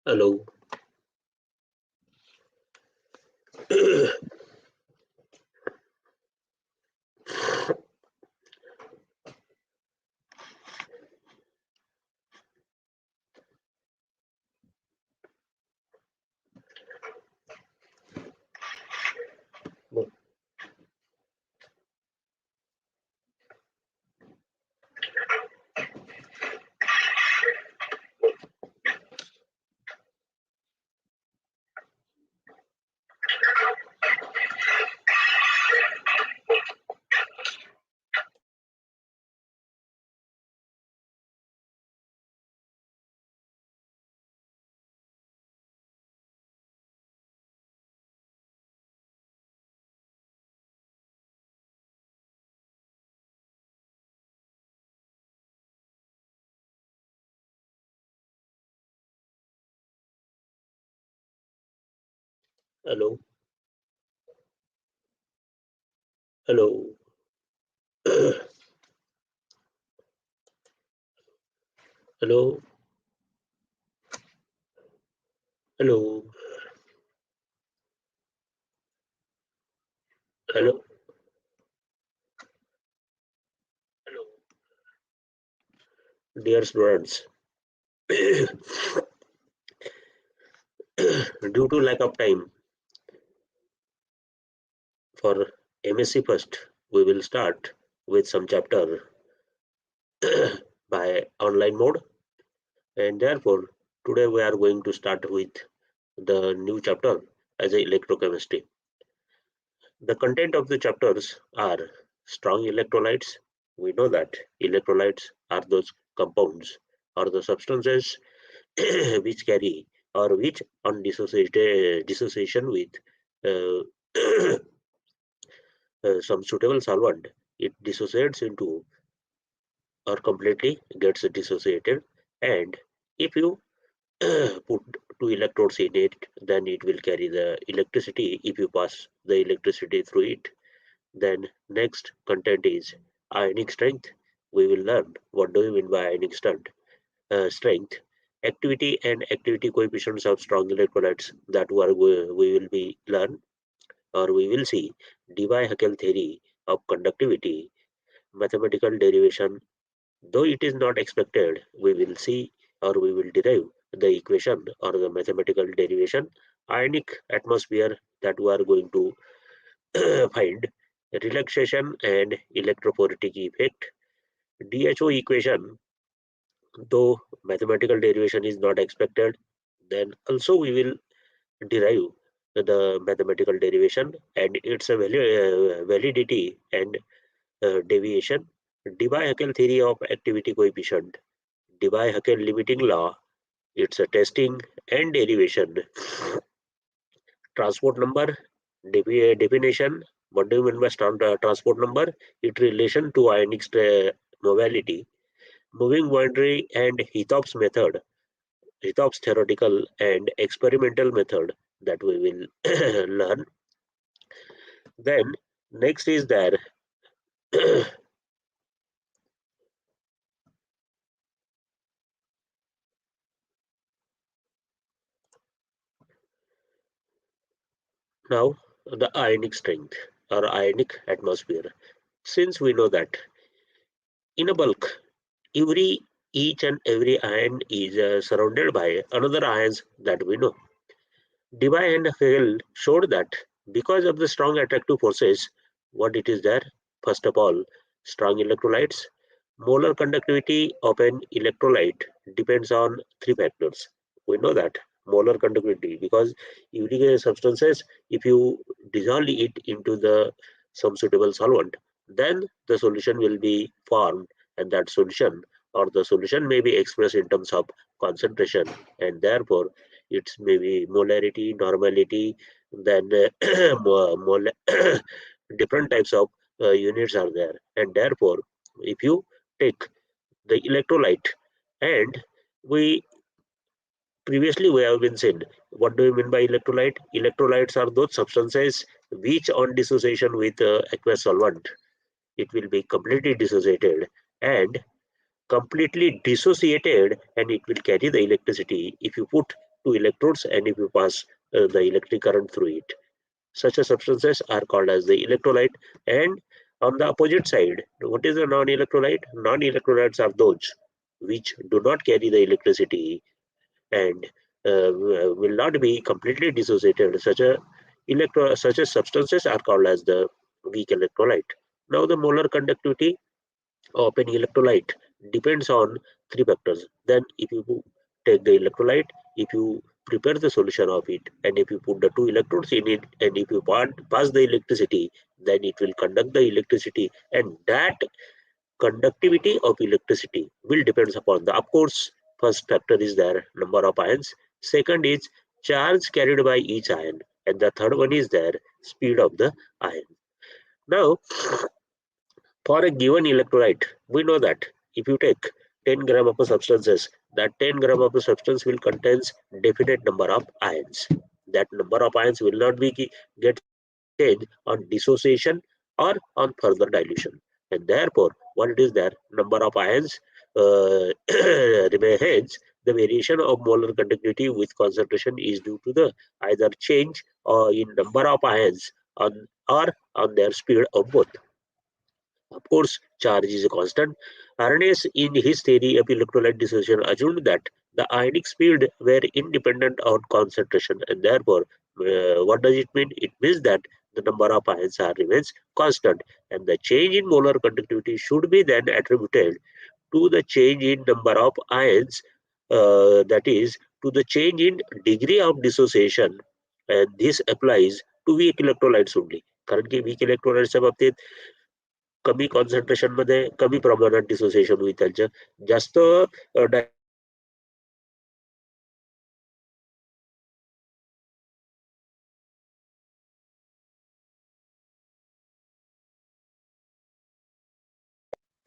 Hello. Hello. Hello. Hello. Hello. Hello. Hello. Dear students, due to lack of time for M.Sc first, we will start with some chapter by online mode, and therefore today we are going to start with the new chapter as a electrochemistry. The content of the chapters are strong electrolytes. We know that electrolytes are those compounds or the substances which carry or which on dissociation with uh, some suitable solvent, it dissociates into or completely gets dissociated. And if you put two electrodes in it, then it will carry the electricity. If you pass the electricity through it, then next content is ionic strength. We will learn what do we mean by ionic strength, activity and activity coefficients of strong electrolytes that we will be learn or we will see Debye-Hückel theory of conductivity, mathematical derivation. Though it is not expected, we will see or we will derive the equation or the mathematical derivation, ionic atmosphere that we are going to find, relaxation and electrophoretic effect, DHO equation. Though mathematical derivation is not expected, then also we will derive the mathematical derivation and its validity and deviation. Debye-Hückel theory of activity coefficient, Debye-Hückel limiting law, its a testing and derivation. Transport number definition. What do you mean by transport number? It relation to ionic mobility, moving boundary and Hitop's method, Hitop's theoretical and experimental method that we will learn. Then next is there now the ionic strength or ionic atmosphere. Since we know that in a bulk, each and every ion is surrounded by another ions that we know. Debye and Hale showed that because of the strong attractive forces, what it is there? First of all, strong electrolytes. Molar conductivity of an electrolyte depends on three factors. We know that molar conductivity because uric substances, if you dissolve it into the some suitable solvent, then the solution will be formed, and that solution or the solution may be expressed in terms of concentration, and therefore it's maybe molarity, normality, then different types of units are there, and therefore if you take the electrolyte and we previously we have been said what do you mean by electrolyte? Electrolytes are those substances which on dissociation with aqueous solvent it will be completely dissociated and completely dissociated and it will carry the electricity. If you put two electrodes and if you pass the electric current through it. Such a substances are called as the electrolyte. And on the opposite side, what is a non-electrolyte? Non-electrolytes are those which do not carry the electricity and will not be completely dissociated. Such as substances are called as the weak electrolyte. Now the molar conductivity of an electrolyte depends on three factors. Then if you take the electrolyte, if you prepare the solution of it, and if you put the two electrodes in it, and if you pass the electricity, then it will conduct the electricity, and that conductivity of electricity will depends upon the, of course, first factor is their number of ions, second is charge carried by each ion, and the third one is their speed of the ion. Now for a given electrolyte, we know that if you take 10 gram of a substances, that 10 gram of the substance will contains definite number of ions. That number of ions will not be get changed on dissociation or on further dilution. And therefore, what it is there, number of ions remains. The variation of molar conductivity with concentration is due to the either change or in number of ions on or on their speed of both. Of course, charge is a constant. Arrhenius, in his theory of electrolyte dissociation, assumed that the ionic speed were independent of concentration, and therefore, what does it mean? It means that the number of ions are remains constant, and the change in molar conductivity should be then attributed to the change in number of ions, that is, to the change in degree of dissociation, and this applies to weak electrolytes only. कारण की weak electrolytes बाबतीत कमी concentration मध्ये कमी प्रमाणात dissociation होईल त्यांच्या जास्त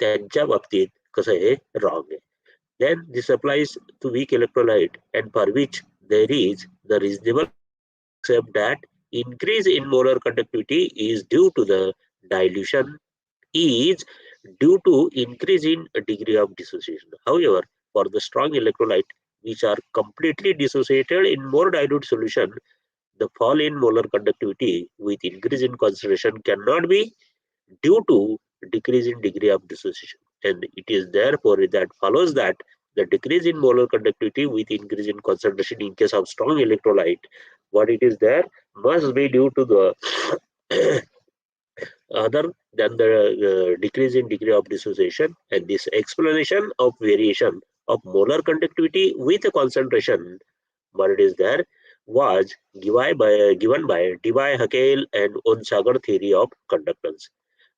त्यांच्या बाबतीत कसं हे wrong आहे. Then this applies to weak electrolyte and for which there is the reasonable accept that increase in molar conductivity is due to the dilution is due to increase in degree of dissociation. However, for the strong electrolyte which are completely dissociated in more dilute solution, the fall in molar conductivity with increase in concentration cannot be due to decrease in degree of dissociation. And it is therefore that follows that the decrease in molar conductivity with increase in concentration in case of strong electrolyte, what it is there must be due to the other than the decrease in degree of dissociation. And this explanation of variation of molar conductivity with a concentration, but it is there, was given by Debye-Hackl and Onsager theory of conductance.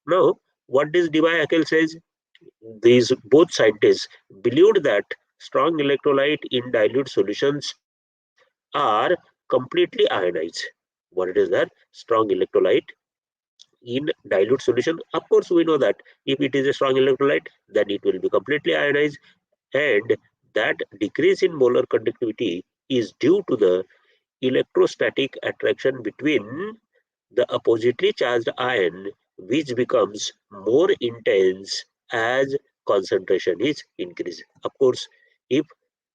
Now, what does Debye-Hackl says? These both scientists believed that strong electrolyte in dilute solutions are completely ionized. What it is that? Strong electrolyte in dilute solution. Of course, we know that if it is a strong electrolyte, then it will be completely ionized, and that decrease in molar conductivity is due to the electrostatic attraction between the oppositely charged ion, which becomes more intense as concentration is increased. Of course, if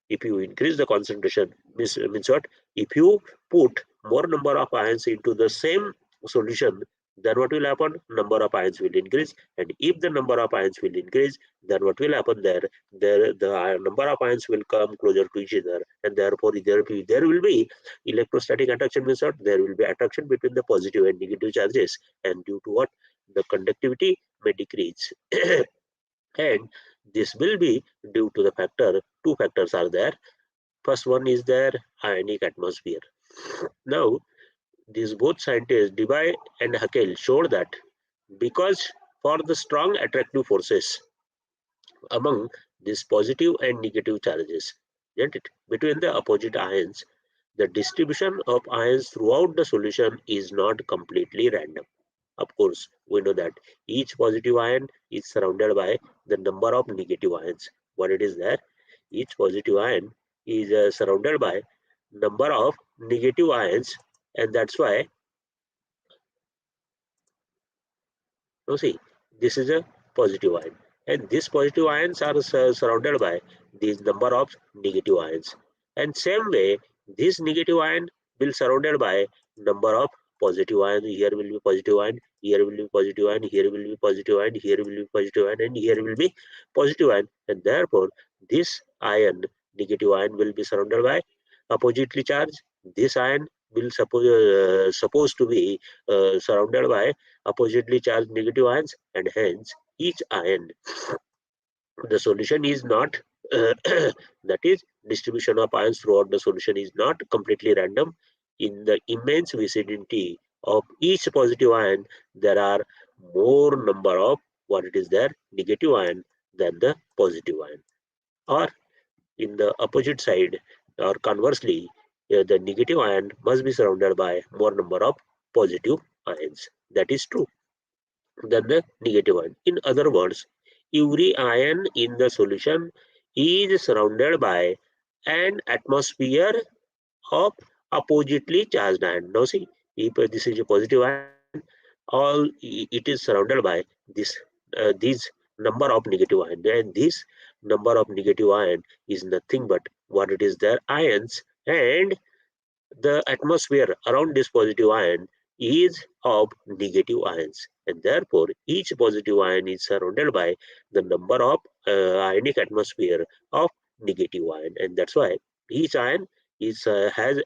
if you increase the concentration, means what? If you put more number of ions into the same solution, then what will happen? Number of ions will increase, and if the number of ions will increase, then what will happen there? The number of ions will come closer to each other, and therefore there will be electrostatic attraction. Means what? There will be attraction between the positive and negative charges, and due to what? The conductivity may decrease. And this will be due to the factor, two factors are there. First one is their ionic atmosphere. Now, these both scientists, Debye and Haeckel, showed that because for the strong attractive forces among these positive and negative charges, isn't it, between the opposite ions, the distribution of ions throughout the solution is not completely random. Of course, we know that each positive ion is surrounded by the number of negative ions. What it is there? Each positive ion is surrounded by number of negative ions, and that's why, you see, this is a positive ion, and these positive ions are surrounded by these number of negative ions. And same way, this negative ion will surrounded by number of positive ion. Here will be positive ion, here will be positive ion, here will be positive ion, here will be positive ion, and here will be positive ion. And therefore, this ion, negative ion, will be surrounded by oppositely charged. This ion will supposed to be surrounded by oppositely charged negative ions, and hence each ion, the solution is not that is, distribution of ions throughout the solution is not completely random. In the immense vicinity of each positive ion, there are more number of what it is there negative ion than the positive ion, or in the opposite side, or conversely, the negative ion must be surrounded by more number of positive ions. That is true than the negative ion. In other words, every ion in the solution is surrounded by an atmosphere of oppositely charged ion. Now see, if this is a positive ion, all it is surrounded by this these number of negative ion, and this number of negative ion is nothing but what it is there ions, and the atmosphere around this positive ion is of negative ions, and therefore each positive ion is surrounded by the number of ionic atmosphere of negative ion, and that's why each ion is has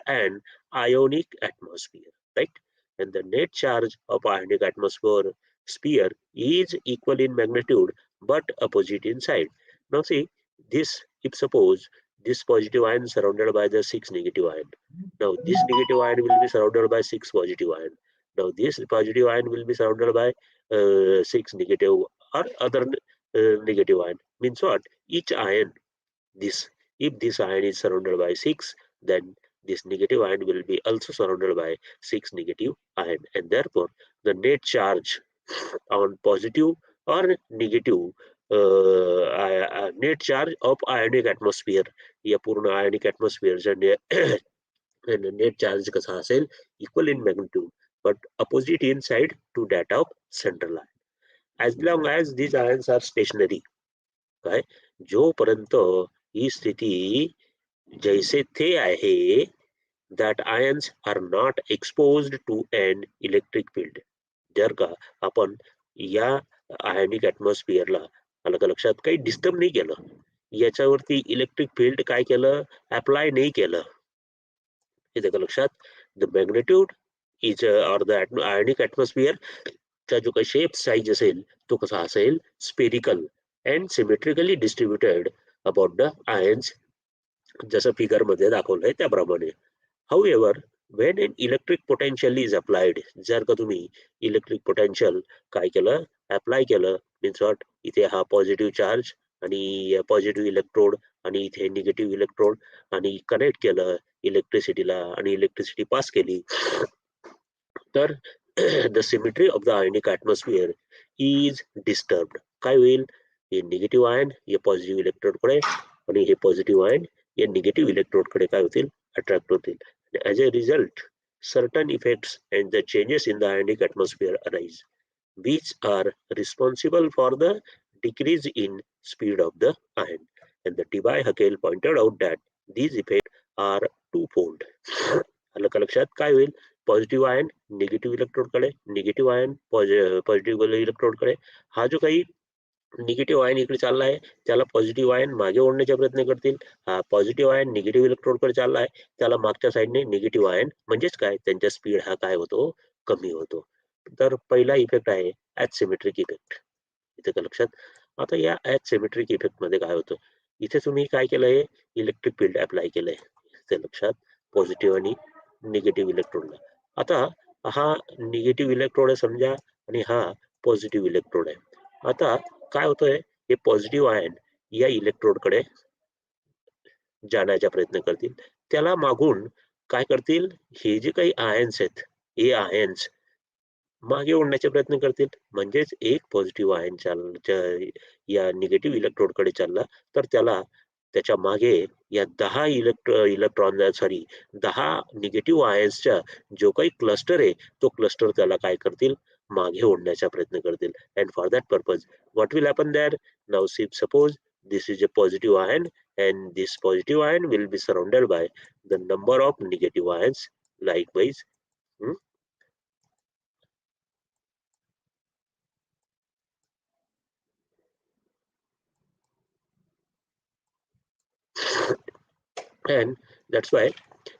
an ionic atmosphere, right? And the net charge of ionic atmosphere sphere is equal in magnitude but opposite in side. Now see this, if suppose this positive ion surrounded by the 6 negative ion. Now this negative ion will be surrounded by 6 positive ion. Now this positive ion will be surrounded by 6 negative or other negative ion. Means what? Each ion, this, if this ion is surrounded by 6, then this negative ion will be also surrounded by 6 negative ion, and therefore the net charge on positive or negative net charge of ionic atmosphere या पूर्ण ionic atmosphere and net charge कसा असेल equal in magnitude but opposite in side to that of central ion. As long as these ions are stationary, काय जोपर्यंत ही स्थिती जैसे थे आहे, that ions are not exposed to an electric field. जर का आपण या आयनिक ऍटमॉस्फिअरला आलं का लक्षात काही डिस्टर्ब नाही केलं, याच्यावरती इलेक्ट्रिक फील्ड काय केलं अप्लाय नाही केलं, येतं का लक्षात. The magnitude is or the ionic atmosphere चा जो काही शेप साईज असेल तो कसा असेल spherical and symmetrically distributed about the ions, जसं फिगर मध्ये दाखवलंय त्याप्रमाणे. However, when an electric potential is applied, जर का तुम्ही इलेक्ट्रिक पोटेन्शियल काय केलं अप्लाय केलं, मीन्स वॉट, इथे हा पॉझिटिव्ह चार्ज आणि पॉझिटिव्ह इलेक्ट्रोड आणि इथे निगेटिव्ह इलेक्ट्रोड आणि कनेक्ट केलं इलेक्ट्रिसिटीला आणि इलेक्ट्रिसिटी पास केली, तर the symmetry of the ionic atmosphere is disturbed. काय होईल, हे निगेटिव्ह आयन हे पॉझिटिव्ह इलेक्ट्रोडकडे आणि हे पॉझिटिव्ह आयन हे निगेटिव्ह इलेक्ट्रोडकडे काय होतील अट्रॅक्ट होतील. As a result, certain effects and the changes in the ionic atmosphere arise, which are responsible for the decrease in speed of the ion. And the Debye-Hückel pointed out that these effects are twofold. आलं का लक्षात. काय होईल, positive ion negative इलेक्ट्रोडकडे, negative ion positive इलेक्ट्रोडकडे. हा जो काही निगेटिव्ह आयन इकडे चालला आहे त्याला पॉझिटिव्ह आयन मागे ओढण्याचा प्रयत्न करतील. हा पॉझिटिव्ह आयन निगेटिव्ह इलेक्ट्रोडकडे चालला आहे त्याला मागच्या साईडने निगेटिव्ह आयन म्हणजेच काय त्यांचा स्पीड हा काय होतो कमी होतो. तर पहिला इफेक्ट आहे ऍसिमेट्रिक इफेक्ट, इथे का लक्षात. आता या ऍसिमेट्रिक इफेक्ट मध्ये काय होतं, इथे तुम्ही काय केलंय इलेक्ट्रिक फील्ड अप्लाय केलंय, ते लक्षात, पॉझिटिव्ह आणि निगेटिव्ह इलेक्ट्रोडला. आता हा निगेटिव्ह इलेक्ट्रोड आहे समजा आणि हा पॉझिटिव्ह इलेक्ट्रोड आहे. आता काय होतंय, हे पॉझिटिव्ह आयन या इलेक्ट्रोडकडे जाण्याचा प्रयत्न करतील, त्याला मागून काय करतील, हे जे काही आयन्स आहेत हे आयन्स मागे ओढण्याचा प्रयत्न करतील. म्हणजेच एक पॉझिटिव्ह आयन या निगेटिव्ह इलेक्ट्रोडकडे चालला तर त्याला त्याच्या मागे या 10 इलेक्ट्रॉन 10 निगेटिव्ह आयन्सचा जो काही क्लस्टर आहे तो क्लस्टर त्याला काय करतील मागे ओढण्याचा प्रयत्न करतील. And for that purpose what will happen there? Now suppose this is a positive ion, and this positive ion will be surrounded by the number of negative ions likewise. Hmm? And that's why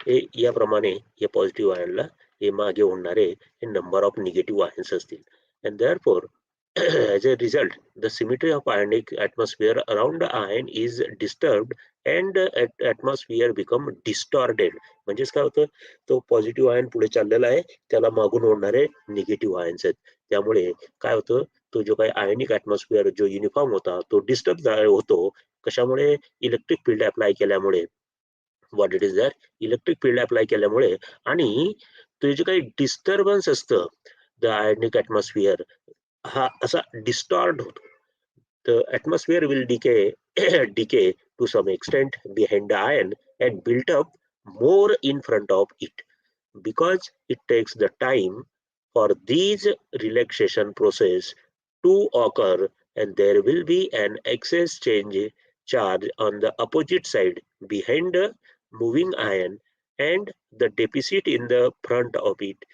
याप्रमाणे या positive आयनला हे मागे होणारे हे number of negative ions असतील. And therefore as a result the symmetry of ionic atmosphere around the ion is disturbed and atmosphere become distorted. म्हणजेच काय होतं, तो positive ion पुढे चाललेला आहे, त्याला मागून होणारे निगेटिव्ह आयन्स आहेत, त्यामुळे काय होतं, तो जो काही आयोनिक ऍटमॉस्फिअर जो युनिफॉर्म होता तो डिस्टर्ब होतो. कशामुळे? इलेक्ट्रिक फील्ड अप्लाय केल्यामुळे. What it is that? Electric field apply केल्यामुळे. आणि ते जे काही डिस्टर्बन्स असतं द आयोनिक ऍटमॉस्फिअर, हा असा डिस्टॉर्ट होतो. The atmosphere will decay decay to some extent behind the ion and built up more in front of it, because it takes the time for these relaxation process to occur, and there will be an excess change charge on the opposite side behind the moving ion and the deficit in the front of it.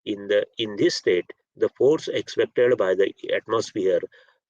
In this state the force expected by the atmosphere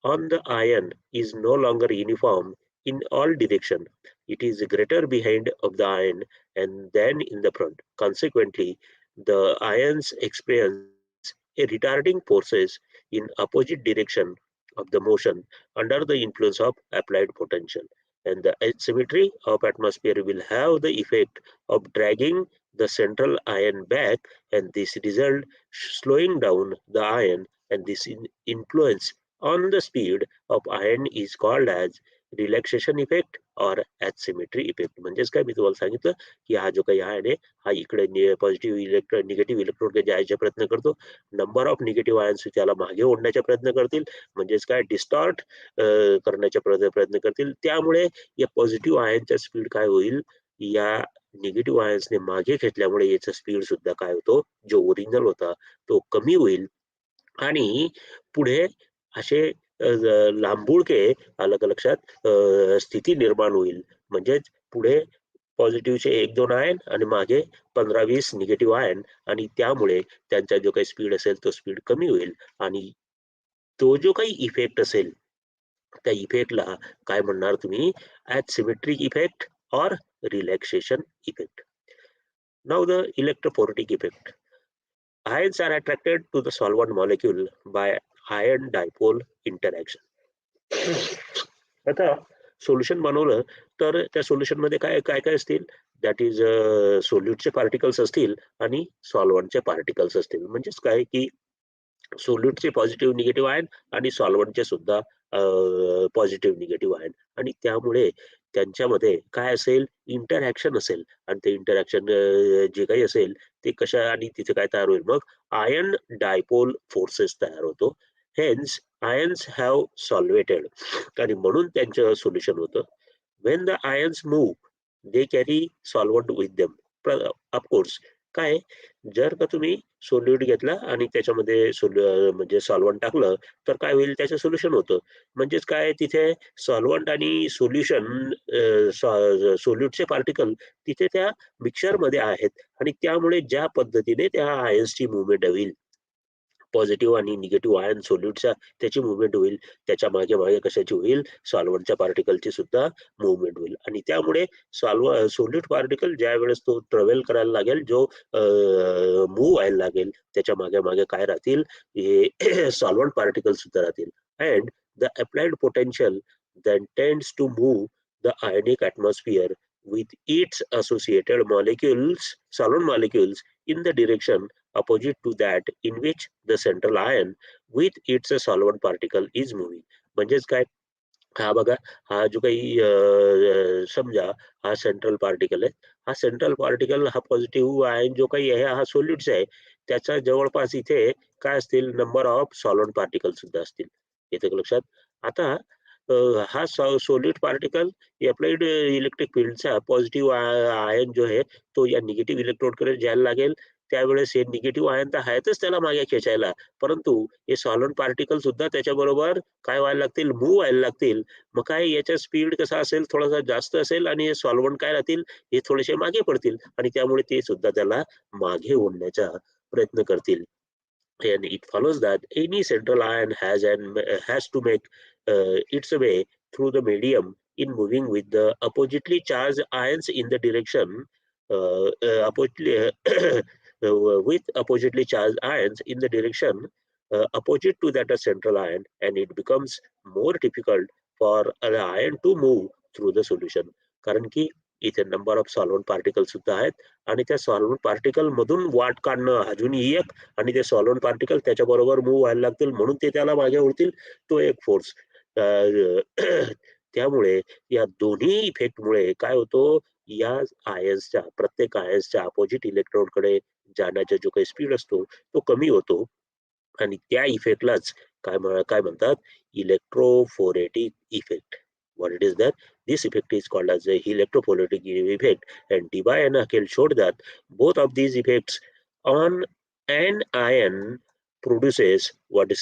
on the ion is no longer uniform in all direction. It is greater behind of the ion and then in the front. Consequently, the ions experience a retarding forces in opposite direction of the motion under the influence of applied potential. And the asymmetry of atmosphere will have the effect of dragging the central ion back, and this result slowing down the ion, and this influence on the speed of ion is called as relaxation effect और ऍसिमेट्री effect. म्हणजेच काय, मी तुम्हाला सांगितलं की हा जो काही ion आहे हा इकडे पॉझिटिव्ह इलेक्ट्रॉन निगेटिव्ह इलेक्ट्रोड जायचा प्रयत्न करतो, नंबर ऑफ निगेटिव्ह आयन्स त्याला मागे ओढण्याचा प्रयत्न करतील, म्हणजेच काय डिस्टॉर्ट करण्याचा प्रयत्न करतील. त्यामुळे या पॉझिटिव्ह आयनचा स्पीड काय होईल, या निगेटिव्ह आयन्सने मागे घेतल्यामुळे याचा स्पीड सुद्धा काय होतो, जो ओरिजिनल होता तो कमी होईल. आणि पुढे असे लांबुळके अलग लक्षात स्थिती निर्माण होईल. म्हणजेच पुढे पॉझिटिव्हचे 1-2 आयन आणि मागे 15-20 निगेटिव्ह आयन, आणि त्यामुळे त्यांचा जो काही स्पीड असेल तो स्पीड कमी होईल. आणि तो जो काही इफेक्ट असेल त्या इफेक्टला काय म्हणणार तुम्ही, ऍसिमेट्रिक इफेक्ट और relaxation effect. Now the electrophoretic effect. Ions are attracted to the solvent molecule by ion dipole interaction. आता सोल्युशन बनवलं तर त्या सोल्युशन मध्ये काय काय काय असतील, दॅट इज सोल्यूटचे पार्टिकल्स असतील आणि सॉल्व्हंटचे पार्टिकल्स असतील. म्हणजेच काय की सोल्यूटचे पॉझिटिव्ह निगेटिव्ह आयन आणि सॉल्व्हंटचे सुद्धा पॉझिटिव्ह निगेटिव्ह आयन, आणि त्यामुळे त्यांच्यामध्ये काय असेल, इंटरॅक्शन असेल. आणि ते इंटरॅक्शन जे काही असेल ते कशा, आणि तिथे काय तयार होईल, मग आयन डायपोल फोर्सेस तयार होतो. हेन्स आयन्स हॅव सॉल्वेटेड, आणि म्हणून त्यांचं सोल्युशन होतं. When the ions move they carry solvent with them. Of course काय, जर का तुम्ही सोल्यूट घेतला आणि त्याच्यामध्ये म्हणजे सॉल्व्हंट टाकलं तर काय होईल, त्याचं सोल्युशन होतं. म्हणजेच काय, तिथे सॉल्व्हंट आणि सोल्युशन सोल्यूटचे पार्टिकल तिथे त्या मिक्सर मध्ये आहेत, आणि त्यामुळे ज्या पद्धतीने त्या आयन्सची मुवमेंट होईल, पॉझिटिव्ह आणि निगेटिव्ह आयन सोल्यूटच्या त्याची मुवमेंट होईल, त्याच्या मागे मागे कशाची होईल, सॉल्व्हंटच्या पार्टिकलची सुद्धा मुवमेंट होईल. आणि त्यामुळे सोल्यूट पार्टिकल ज्या वेळेस तो ट्रॅव्हल करायला लागेल, जो मूव्ह व्हायला लागेल, त्याच्या मागे मागे काय राहतील, हे सॉल्व्हंट पार्टिकल सुद्धा राहतील. And the applied potential then tends to move the ionic atmosphere with its associated molecules, solvent molecules, in the direction opposite to that in which the central ion with its solvent particle is moving. म्हणजेच काय, हा बघा, हा जो काही समजा हा central particle आहे, हा सेंट्रल पार्टिकल हा पॉझिटिव्ह आयन जो काही आहे हा सोल्यूटचा आहे, त्याचा जवळपास इथे काय असतील, नंबर ऑफ सॉल्वंट पार्टिकल सुद्धा असतील. येते लक्षात. आता हा सोल्यूट पार्टिकल अप्लाइड इलेक्ट्रिक फील्डचा पॉझिटिव्ह आयन जो आहे तो या निगेटिव्ह इलेक्ट्रोडकडे जायला लागेल, त्यावेळेस हे निगेटिव्ह आयन तर आहेतच त्याला मागे खेचायला, परंतु हे सॉल्व्हंट पार्टिकल सुद्धा त्याच्याबरोबर काय व्हायला लागतील, मूव्ह व्हायला लागतील. मग काय याचा स्पीड कसा असेल, थोडासा जास्त असेल आणि हे सॉल्व्हंट काय राहतील, हे थोडेसे मागे पडतील आणि त्यामुळे ते सुद्धा त्याला मागे ओढण्याचा प्रयत्न करतील. And it follows that any central ion has to make its way through the medium in moving with the oppositely charged ions in the direction oppositely with oppositely charged ions in the direction opposite to that central ion, and it becomes more difficult for an ion to move through the solution. कारण की इथे number of solvent particle सुद्धा आहेत आणि त्या solvent particle मधून वाट काढणं अजूनही एक, आणि ते सॉल्व्हंट पार्टिकल त्याच्याबरोबर मूव्ह व्हायला लागतील म्हणून ते त्याला मागे ओढतील, तो एक फोर्स. त्यामुळे या दोन्ही इफेक्टमुळे काय होतो, या आयन्सच्या प्रत्येक आयन्सच्या अपोजिट इलेक्ट्रॉनकडे जाण्याचा जो काही स्पीड असतो तो कमी होतो आणि त्या इफेक्टलाच काय म्हणतात, electrophoretic effect. What it is that this effect is called as a electrophoretic effect, and Debye and Haeckel showed that both of these effects on an ion produces what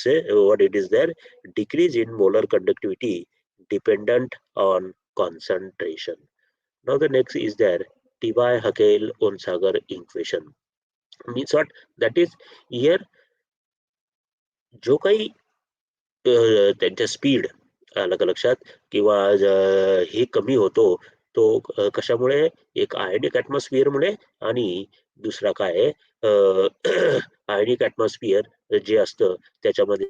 it is there, decrease in molar conductivity dependent on concentration. Now the next is there Debye-Haeckel-Onsager equation. Means what? That is here जो काही त्यांच्या speed आलं का लक्षात, किंवा हे कमी होतो तो कशामुळे, एक आयनिक ऍटमॉस्फिअरमुळे आणि दुसरा काय आयनिक ऍटमॉस्फिअर जे असतं त्याच्यामध्ये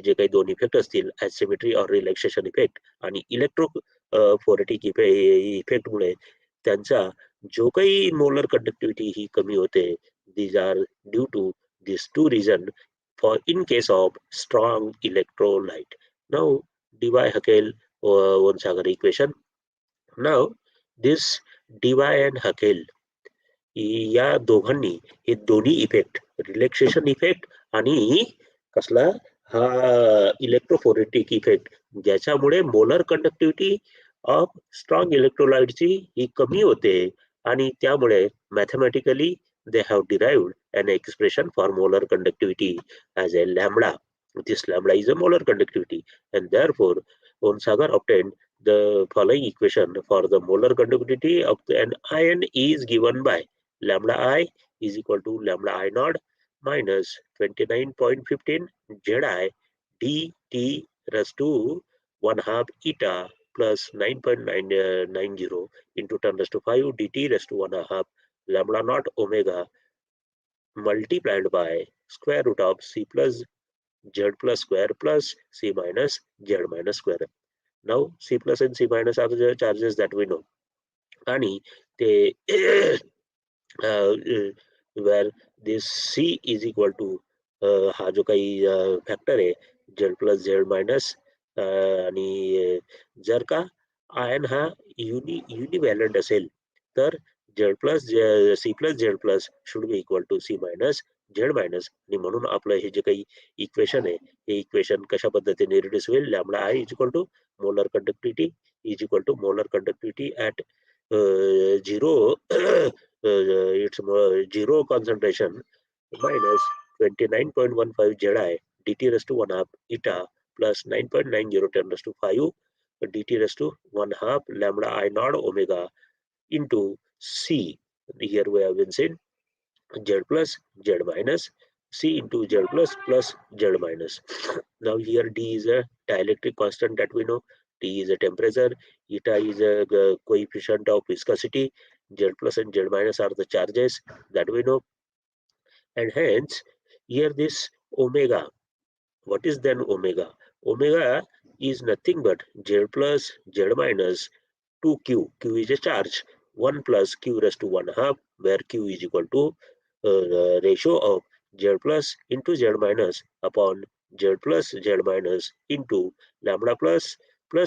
जे काही दोन इफेक्ट असतील, ऍसिमेट्री और रिलॅक्सेशन इफेक्ट आणि इलेक्ट्रो फोरेटिक इफेक्टमुळे त्यांचा जो काही मोलर कंडक्टिव्हिटी ही कमी होते. These are due to this two reason for in case of strong electrolyte. Now, Debye-Haeckel Onsager equation. Now, this Debye and Haeckel या दोघांनी हे दोन्ही इफेक्ट, रिलॅक्सेशन इफेक्ट आणि कसला हा इलेक्ट्रोफोरेटिक इफेक्ट, ज्याच्यामुळे मोलर कंडक्टिव्हिटी ऑफ स्ट्रॉंग इलेक्ट्रोलाइटची ही कमी होते आणि त्यामुळे mathematically they have derived an expression for molar conductivity as a lambda. This lambda is a molar conductivity, and therefore Onsager obtained the following equation for the molar conductivity of an ion is given by lambda I is equal to lambda I naught minus 29.15 Zi dt raised to 1 half eta plus 9.990 into 10 raised to 5 dt raised to 1 half lambda naught omega multiplied by square root of c plus z plus square plus c minus z minus square. Now c plus and c minus are the charges that we know. आणि ते where this c is equal to हा जो काही factor आहे z plus Z minus, आणि जर का ion हा युनिव्हॅलंट असेल तर Z plus C plus Z plus should be equal to C minus Z minus. आणि म्हणून आपलं हे जे काही इक्वेशन आहे हे इक्वेशन कशा पद्धतीने रिड्यूस होईल, lambda I is equal to molar conductivity is equal to molar conductivity at zero its zero concentration minus 29.15 Zi dt raised to 1 half eta plus 9.90 10 raised to 5 dt raised to 1 half lambda I naught omega into C. Here we have been seen Z plus Z minus C into Z plus Z minus. Now here D is a dielectric constant that we know. T is a temperature. Eta is a coefficient of viscosity. Z plus and Z minus are the charges that we know. And hence here this omega. What is then omega? Omega is nothing but Z plus Z minus 2q. Q is a charge. 1 plus q raised to 1 half, where q is equal to ratio of z plus into z minus upon z plus z minus into lambda plus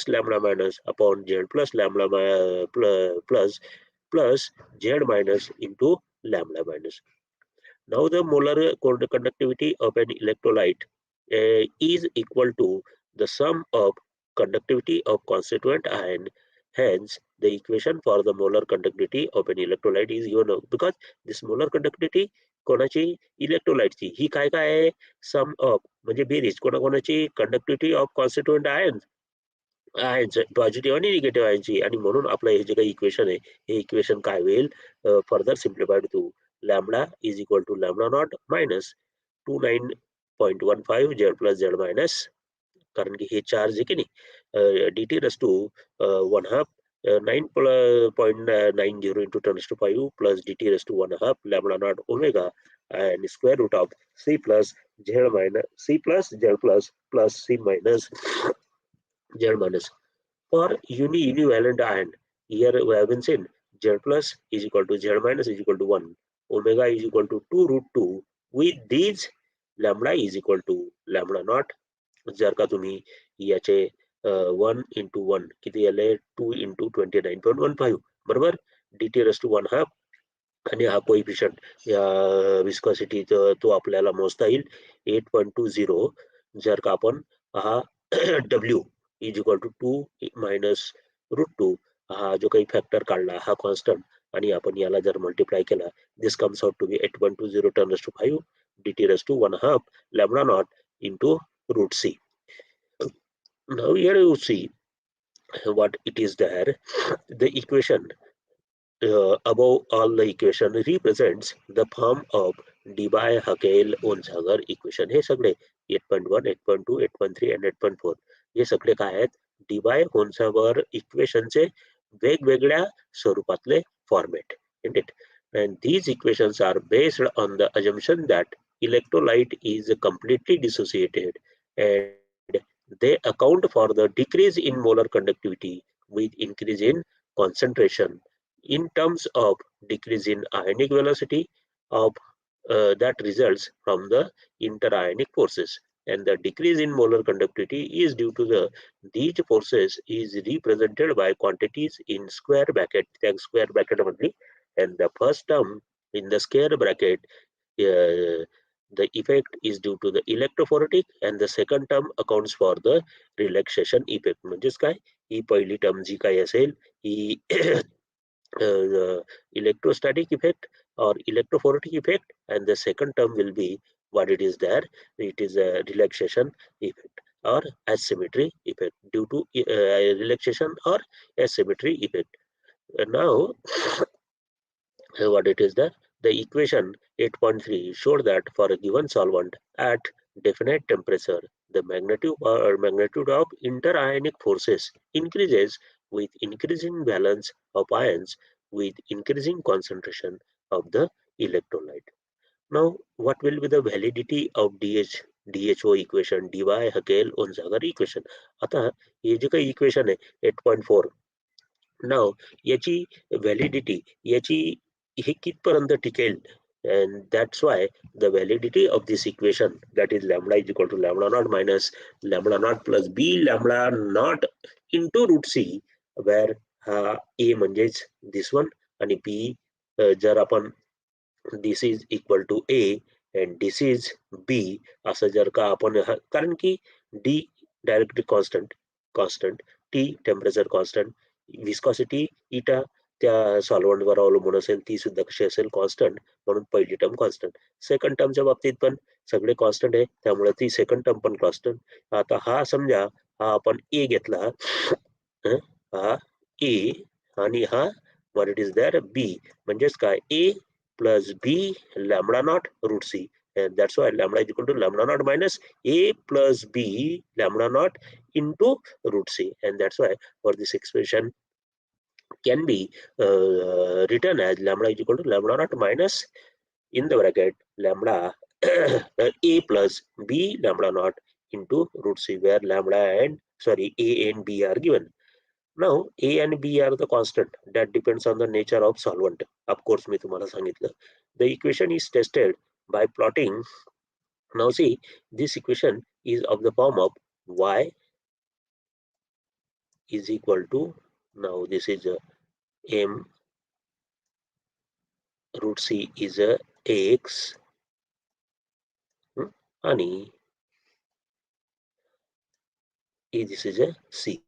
lambda minus upon z plus lambda plus z minus into lambda minus. Now the molar conductivity of an electrolyte is equal to the sum of conductivity of constituent ion. Hence, the equation for the molar conductivity of an electrolyte is given because this molar conductivity कोणाची? इलेक्ट्रोलाइटची. ही काय काय आहे? Sum of म्हणजे बेरीज कोणाकोणाची? Conductivity of constituent ions positive आणि negative आयनची. आणि म्हणून आपलं हे जे काही इक्वेशन आहे, हे इक्वेशन काय होईल? Further simplified to lambda is equal to lambda not minus 29.15 Z plus Z minus, कारण की हे चार्ज आहे की नाही, dt रस to 1/2 9.90 into 10 to 5 plus dt raised to 1/2 lambda naught omega and square root of c plus z minus c plus z plus c minus z minus. For univalent ion, here we have been seen z plus is equal to z minus is equal to 1, omega is equal to 2 root 2. With these, lambda is equal to lambda naught. जर का तुम्ही याचे 1 into 1 किती आले? 2 into 29.15 बरोबर. dt रस to 1/2 आणि हा कोइफिशियंट या विस्कॉसिटी तो आपल्याला मोजता येईल 8.20. जर का आपण हा W is equal to 2 minus root 2 हा जो काही फॅक्टर काढला हा कॉन्स्टंट आणि आपण याला जर मल्टिप्लाय केला, this comes out to be 8.20 10 to 5 dt raised to 1/2 lambda naught into root c. Now here you see what it is there. The equation above all the equation represents the form of Debye-Hückel-Onsager equation. हे सगळे 8.1, 8.2, 8.3 and 8.4 हे सगळे काय आहेत? Debye-Onsager इक्वेशनचे वेगवेगळ्या स्वरूपातले format. And these equations are based on the assumption that electrolyte is completely dissociated, and they account for the decrease in molar conductivity with increase in concentration in terms of decrease in ionic velocity of that results from the interionic forces. And the decrease in molar conductivity is due to these forces is represented by quantities in square bracket, square bracket only. And the first term in the square bracket, the effect is due to the electrophoretic, and the second term accounts for the relaxation effect. म्हणजेच काय? ही पहिली term जी काही असेल ही electrostatic effect or electrophoretic effect, and the second term will be what it is there. It is a relaxation effect or asymmetry effect due to relaxation or asymmetry effect. Now what it is there? The equation 8.3 showed that for a given solvent at definite temperature, the magnitude of interionic forces increases with increasing balance of ions with increasing concentration of the electrolyte. Now, what will be the validity of DHO equation, Debye-Hückel-Onsager equation? आता हे जे काही equation आहे 8.4, नाव याची validity याची हे कितपर्यंत टिकेल? and that's why the validity of this equation, that is lambda is equal to lambda naught minus lambda naught plus b lambda naught into root c, where हा a म्हणजेच this one आणि b जर आपण this is equal to a and this is b असं जर का आपण कारण की d dielectric constant t temperature constant viscosity इटा त्या सॉल्व्हंटवर अवलंबून असेल, ती सुद्धा कशी असेल? कॉन्स्टंट. म्हणून पहिली टर्म कॉन्स्टंट. सेकंड टर्मच्या बाबतीत पण सगळे कॉन्स्टंट आहे, त्यामुळे ती सेकंड टर्म पण कॉन्स्टंट. आता हा समजा हा आपण ए घेतला, हा ए आणि हा what it is there b, म्हणजेच काय? a plus b lambda naught root c, and that's why lambda is equal to lambda naught minus a plus b lambda naught into root c, and that's why for this expression can be written as lambda is equal to lambda naught minus in the bracket lambda a plus b lambda naught into root c, where lambda and a and b are given. Now a and b are the constant that depends on the nature of solvent. Of course मी तुम्हाला सांगितलं. The equation is tested by plotting. Now see, this equation is of the form of y is equal to, now this is a m root c is a x आणि this is a c.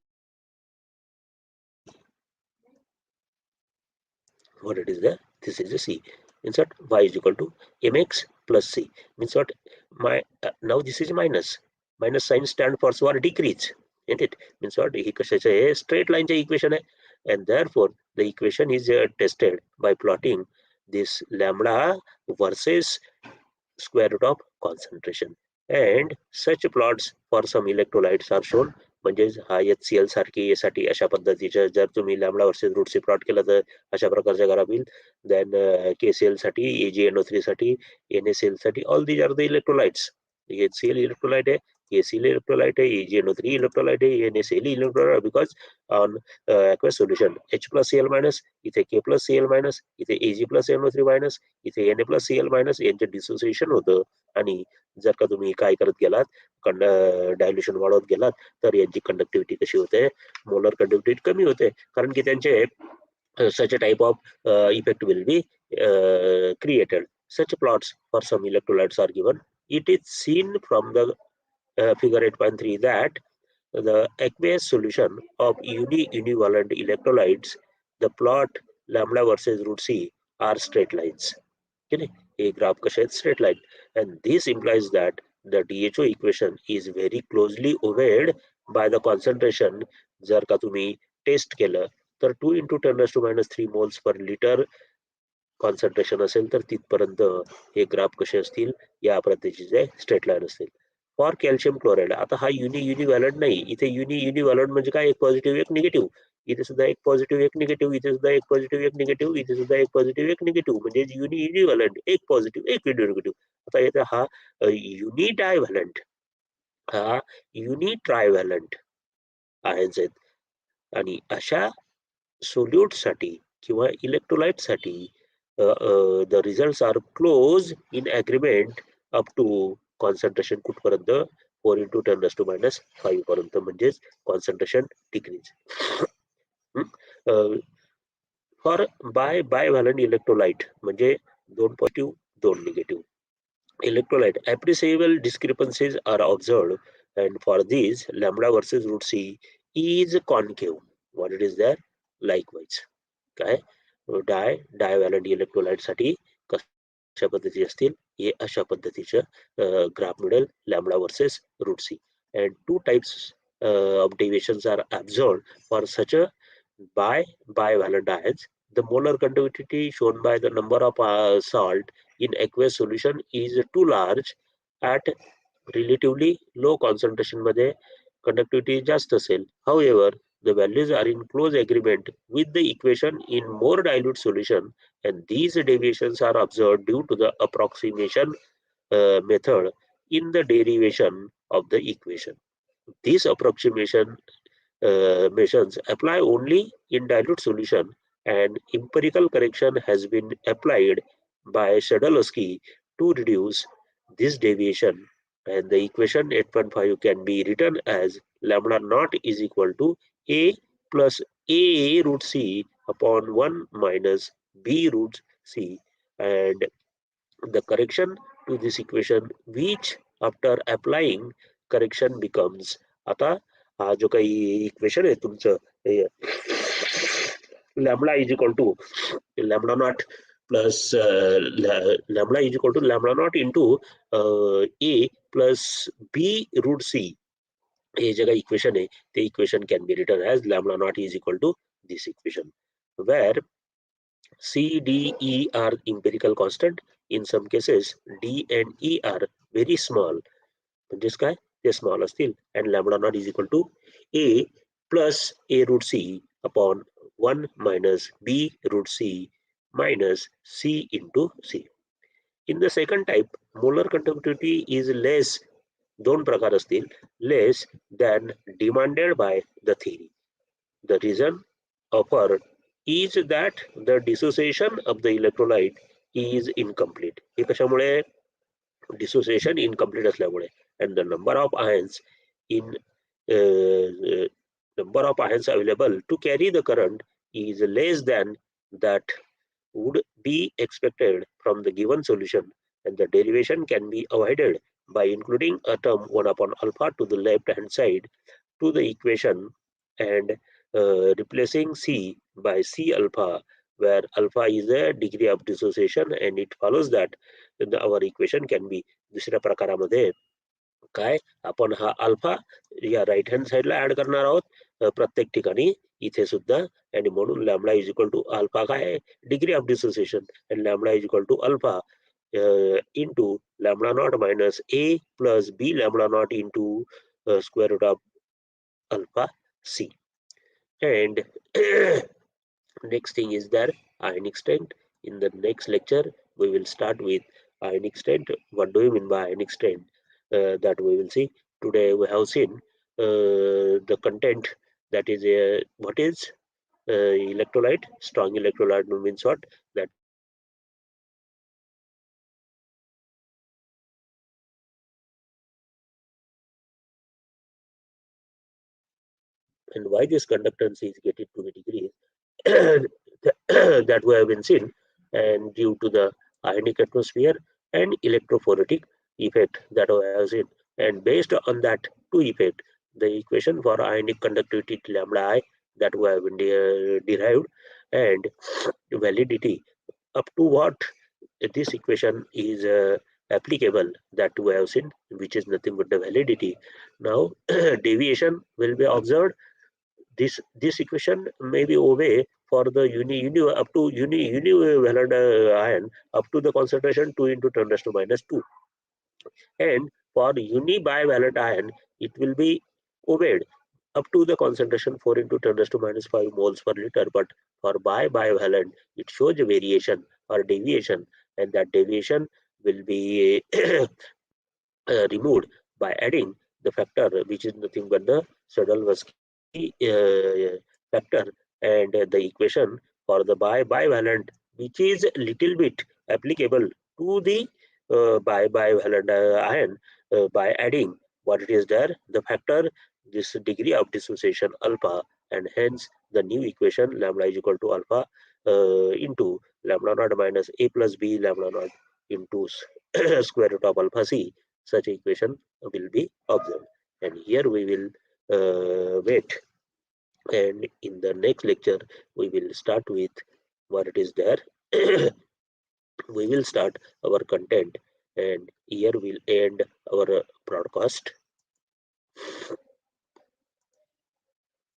What it is there? This is a c. Means what? Y is equal to mx plus c. Means what? Now this is minus. Minus sign stand for decrease. Isn't it? Means what? ही कशाचं आहे? Straight line चे equation आहे. And therefore the equation is tested by plotting this lambda versus square root of concentration, and such plots for some electrolytes are shown. म्हणजेच हा HCl सारखी यासाठी अशा पद्धतीच्या जर तुम्ही लॅम्बडा वर्सेस रूट सी प्लॉट केलं तर अशा प्रकारच्या ग्राफ येईल. देन KCl साठी, AgNO3 साठी, NaCl साठी, all these are the electrolytes. HCl electrolyte है, KCl इलेक्ट्रोलाइट है, AgNO3 इलेक्ट्रोलाइट है, NaCl electrolyte, because on aqueous solution H plus Cl minus, इथे K plus Cl minus, इथे Ag plus NO3 minus, इथे Na plus Cl minus यांचे dissociation होतं. आणि जर का तुम्ही काय करत गेलात, डायल्युशन वाढवत गेलात तर यांची कंडक्टिव्हिटी कशी होते? मोलर कंडक्टिव्हिटी कमी होते, कारण की त्यांचे such a type of effect will be created. Such plots for some electrolytes are given. It is seen from the figure 8.3 that the aqueous solution of univalent electrolytes, the plot lambda versus root c are straight lines. Okay, a graph कसे straight line, and this implies that the DHO equation is very closely obeyed by the concentration. जर का तुम्ही test केलं तर 2 into 10⁻³ moles per liter concentration असेल तर तिथपर्यंत हे graph कसे असतील? या पद्धतीचे स्ट्रेट लाईन असतील. फॉर कॅल्शियम क्लोराईड, आता हा युनिव्हॅलंट नाही, इथे युनिव्हॅलंट म्हणजे काय? एक पॉझिटिव्ह एक निगेटिव्ह, इथे सुद्धा एक पॉझिटिव्ह एक निगेटिव्ह, इथे सुद्धा एक पॉझिटिव्ह एक निगेटिव्ह, इथे सुद्धा एक पॉझिटिव्ह एक निगेटिव्ह, म्हणजे युनिव्हॅलंट एक पॉझिटिव्ह एक निगेटिव्ह. आता इथे हा युनिडायव्हॅलंट, हा युनिट्रायव्हॅलंट आयन्स आहेत. आणि अशा सोल्यूट साठी किंवा इलेक्ट्रोलाइट साठी the results are close in agreement up to concentration कुठपर्यंत? 4 into 10⁻⁵ पर्यंत, म्हणजेच कॉन्सन्ट्रेशन डिक्रीज. फॉर बायव्हॅलंट इलेक्ट्रोलाइट म्हणजे 2 positive 2 negative electrolyte, appreciable discrepancies are observed, and for these lambda versus root c is concave. What it is there? Likewise, काय डायव्हॅलंट electrolyte साठी कशा पद्धती असतील? हे अशा पद्धतीचं ग्राफ मिळेल, lambda versus root C. And two types of deviations are observed for such a bivalent ions. The molar conductivity shown by the number of salt in aqueous solution is too large. At relatively low concentration मध्ये conductivity जास्त असेल. However, the values are in close agreement with the equation in more dilute solution, and these deviations are observed due to the approximation method in the derivation of the equation. These approximation measures apply only in dilute solution, and empirical correction has been applied by Sadolowski to reduce this deviation, and the equation 8.5 can be written as lambda naught is equal to a plus a root c upon 1 minus b root c, and the correction to this equation, which after applying correction becomes, आता हा जो काही equation आहे तुमचं, lambda is equal to lambda naught plus lambda is equal to lambda naught into A plus B root C, हे जे काही equation आहे ते equation can be written as lambda naught is equal to this equation, where C, D, E are empirical constant. In some cases, D and E are very small. म्हणजेच काय? ते small असतील. And lambda naught is equal to A plus A root C upon 1 minus B root C minus C into C. In the second type, molar conductivity is less, दोन प्रकार असतील, less than demanded by the theory. The reason offered is that the dissociation of the electrolyte is incomplete. हे कशामुळे? dissociation incomplete असल्यामुळे. And the number of ions in number of ions available to carry the current is less than that would be expected from the given solution, and the derivation can be avoided by including a term 1 upon alpha to the left hand side to the equation, and replacing C by C alpha where alpha is a degree of dissociation, and it follows that our equation can be दुसऱ्या प्रकारामध्ये काय आपण हा alpha या right hand साइडला add करणार आहोत प्रत्येक ठिकाणी इथे सुद्धा, आणि म्हणून lambda is equal to alpha काय degree of dissociation, and lambda is equal to alpha into lambda naught minus a plus b lambda naught into square root of alpha c. And next thing is there ionic strength. In the next lecture we will start with ionic strength. What do you mean by ionic strength? That we will see. Today we have seen the content, that is what is electrolyte. Strong electrolyte means what? That and why this conductance is getting to the degree that we have been seen, and due to the ionic atmosphere and electrophoretic effect that we have seen, and based on that two effect, the equation for ionic conductivity lambda I that we have been derived, and validity up to what this equation is applicable, that we have seen, which is nothing but the validity. Now deviation will be observed. This equation may be obey for the uni up to univalent ion up to the concentration 2 into 10 raised to minus 2, and for unibivalent ion it will be obeyed up to the concentration 4 into 10 raised to minus 5 moles per liter. But for bivalent it shows a variation or deviation, and that deviation will be removed by adding the factor, which is nothing but the Sadalowski factor, and the equation for the bivalent, which is little bit applicable to the bivalent ion, by adding what it is there, the factor, this degree of dissociation alpha, and hence the new equation lambda is equal to alpha into lambda naught minus a plus b lambda naught into square root of alpha c. Such equation will be observed, and here we will wait, and in the next lecture we will start with what it is there. We will start our content, and here we'll end our broadcast.